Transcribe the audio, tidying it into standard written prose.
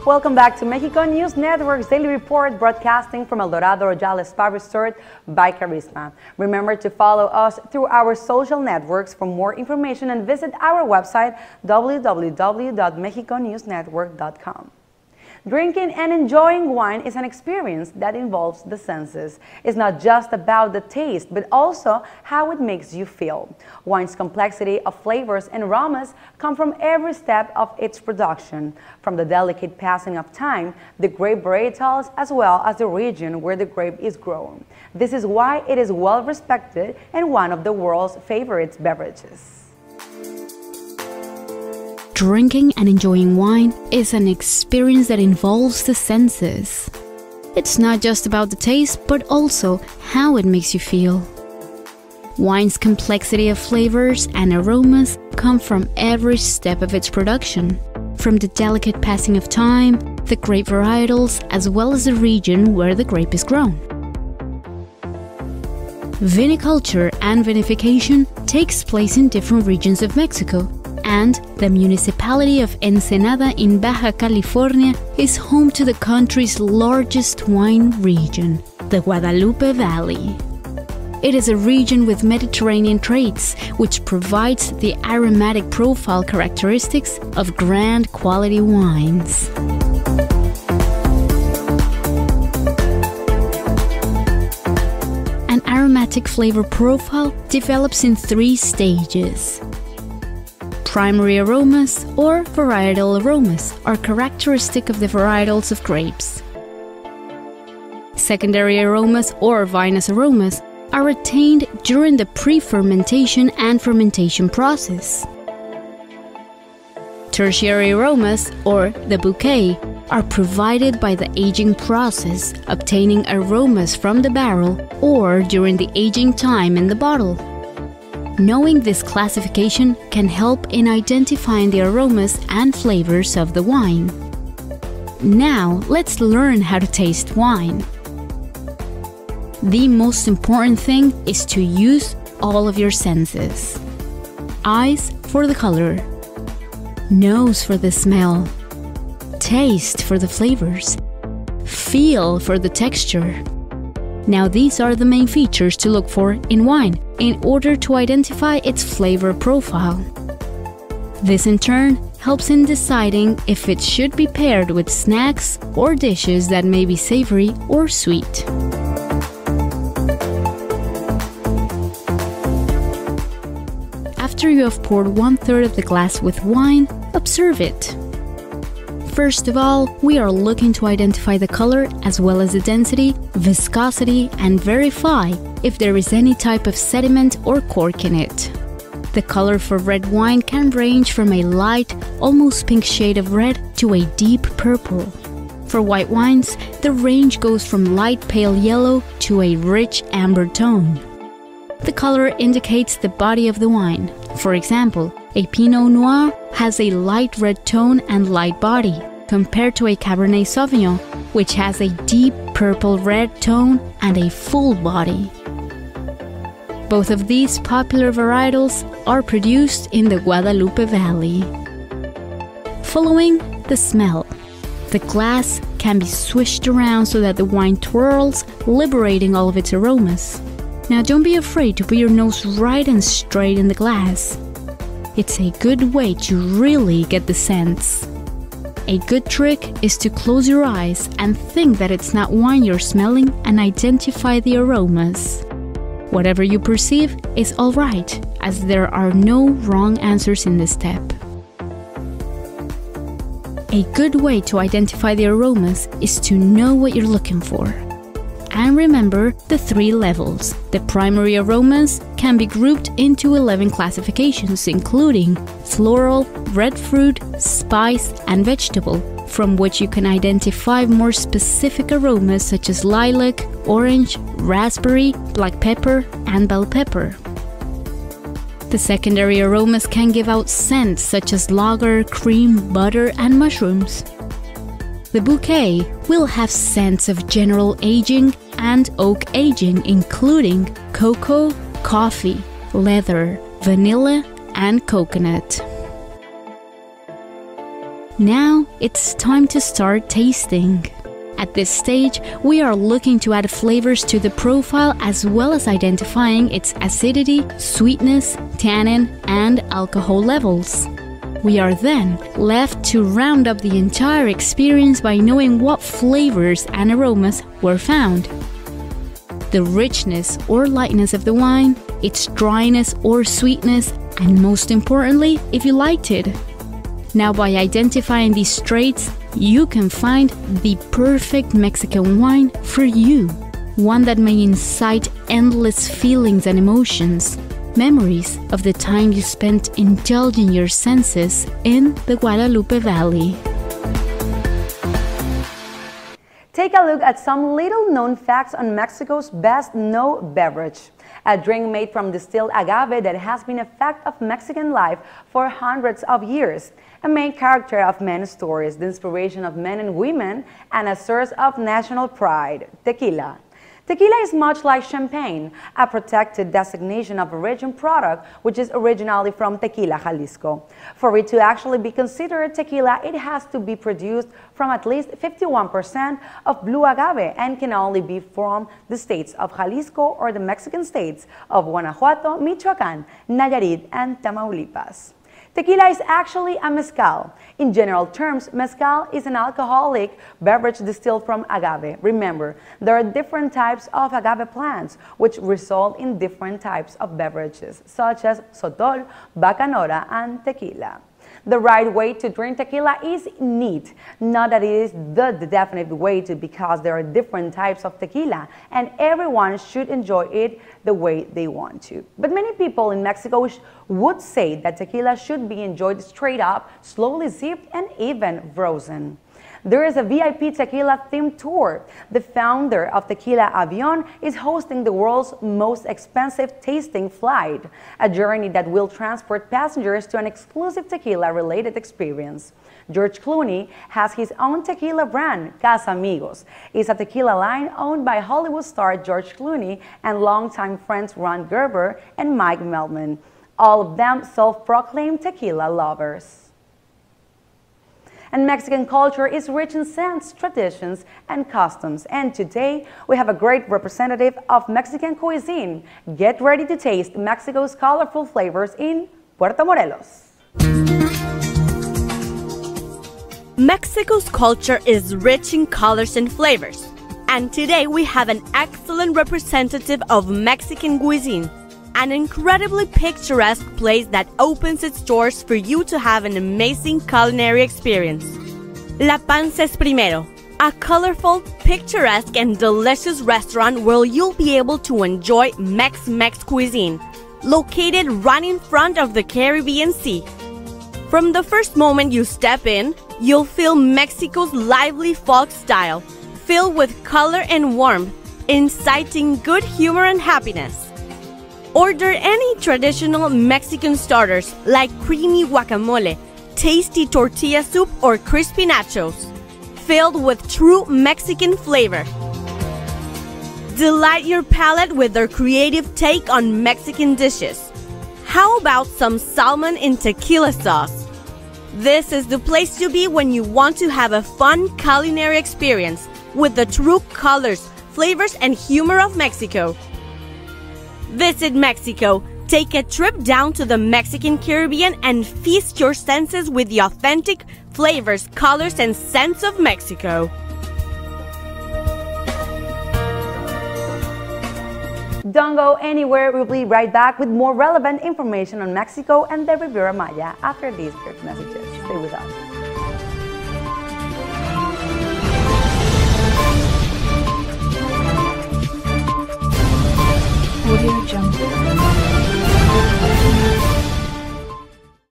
Welcome back to Mexico News Network's Daily Report, broadcasting from El Dorado Rojales Spa Resort by Carisma. Remember to follow us through our social networks for more information and visit our website www.mexiconewsnetwork.com. Drinking and enjoying wine is an experience that involves the senses. It's not just about the taste, but also how it makes you feel. Wine's complexity of flavors and aromas come from every step of its production, from the delicate passing of time, the grape varietals, as well as the region where the grape is grown. This is why it is well respected and one of the world's favorite beverages. Drinking and enjoying wine is an experience that involves the senses. It's not just about the taste, but also how it makes you feel. Wine's complexity of flavors and aromas come from every step of its production, from the delicate passing of time, the grape varietals, as well as the region where the grape is grown. Viniculture and vinification takes place in different regions of Mexico, and the municipality of Ensenada in Baja California is home to the country's largest wine region, the Guadalupe Valley. It is a region with Mediterranean traits, which provides the aromatic profile characteristics of grand quality wines. An aromatic flavor profile develops in 3 stages. Primary aromas or varietal aromas are characteristic of the varietals of grapes. Secondary aromas or vinous aromas are attained during the pre-fermentation and fermentation process. Tertiary aromas, or the bouquet, are provided by the aging process, obtaining aromas from the barrel or during the aging time in the bottle. Knowing this classification can help in identifying the aromas and flavors of the wine. Now, let's learn how to taste wine. The most important thing is to use all of your senses. Eyes for the color, nose for the smell, taste for the flavors, feel for the texture. Now these are the main features to look for in wine in order to identify its flavor profile. This in turn helps in deciding if it should be paired with snacks or dishes that may be savory or sweet. After you have poured 1/3 of the glass with wine, observe it. First of all, we are looking to identify the color as well as the density, viscosity, and verify if there is any type of sediment or cork in it. The color for red wine can range from a light, almost pink shade of red to a deep purple. For white wines, the range goes from light pale yellow to a rich amber tone. The color indicates the body of the wine. For example, a Pinot Noir has a light red tone and light body, compared to a Cabernet Sauvignon, which has a deep purple red tone and a full body. Both of these popular varietals are produced in the Guadalupe Valley. Following, the smell. The glass can be swished around so that the wine twirls, liberating all of its aromas. Now don't be afraid to put your nose right and straight in the glass. It's a good way to really get the scents. A good trick is to close your eyes and think that it's not wine you're smelling and identify the aromas. Whatever you perceive is alright, as there are no wrong answers in this step. A good way to identify the aromas is to know what you're looking for. And remember the 3 levels. The primary aromas can be grouped into 11 classifications, including floral, red fruit, spice, and vegetable, from which you can identify more specific aromas such as lilac, orange, raspberry, black pepper, and bell pepper. The secondary aromas can give out scents such as lager, cream, butter, and mushrooms. The bouquet will have scents of general aging and oak aging, including cocoa, coffee, leather, vanilla, and coconut. Now it's time to start tasting. At this stage, we are looking to add flavors to the profile as well as identifying its acidity, sweetness, tannin, and alcohol levels. We are then left to round up the entire experience by knowing what flavors and aromas were found. The richness or lightness of the wine, its dryness or sweetness, and most importantly, if you liked it. Now, by identifying these traits, you can find the perfect Mexican wine for you. One that may incite endless feelings and emotions, memories of the time you spent indulging your senses in the Guadalupe Valley. Take a look at some little-known facts on Mexico's best-known beverage. A drink made from distilled agave that has been a fact of Mexican life for hundreds of years. A main character of many stories, the inspiration of men and women, and a source of national pride, tequila. Tequila is much like champagne, a protected designation of origin product which is originally from Tequila, Jalisco. For it to actually be considered tequila, it has to be produced from at least 51% of blue agave and can only be from the states of Jalisco or the Mexican states of Guanajuato, Michoacán, Nayarit, and Tamaulipas. Tequila is actually a mezcal. In general terms, mezcal is an alcoholic beverage distilled from agave. Remember, there are different types of agave plants, which result in different types of beverages, such as sotol, bacanora, and tequila. The right way to drink tequila is neat. Not that it is the definite way to, because there are different types of tequila and everyone should enjoy it the way they want to. But many people in Mexico would say that tequila should be enjoyed straight up, slowly sipped, and even frozen. There is a VIP tequila themed tour. The founder of Tequila Avion is hosting the world's most expensive tasting flight, a journey that will transport passengers to an exclusive tequila-related experience. George Clooney has his own tequila brand, Casamigos. It's a tequila line owned by Hollywood star George Clooney and longtime friends Ron Gerber and Mike Melman, all of them self-proclaimed tequila lovers. And Mexican culture is rich in scents, traditions, and customs. And today, we have a great representative of Mexican cuisine. Get ready to taste Mexico's colorful flavors in Puerto Morelos. Mexico's culture is rich in colors and flavors. And today, we have an excellent representative of Mexican cuisine. An incredibly picturesque place that opens its doors for you to have an amazing culinary experience. La Panza es Primero, a colorful, picturesque, and delicious restaurant where you'll be able to enjoy Mex-Mex cuisine, located right in front of the Caribbean Sea. From the first moment you step in, you'll feel Mexico's lively folk style, filled with color and warmth, inciting good humor and happiness. Order any traditional Mexican starters like creamy guacamole, tasty tortilla soup, or crispy nachos, filled with true Mexican flavor. Delight your palate with their creative take on Mexican dishes. How about some salmon in tequila sauce? This is the place to be when you want to have a fun culinary experience with the true colors, flavors, and humor of Mexico. Visit Mexico, take a trip down to the Mexican Caribbean, and feast your senses with the authentic flavors, colors, and scents of Mexico. Don't go anywhere. We'll be right back with more relevant information on Mexico and the Riviera Maya after these brief messages. Stay with us.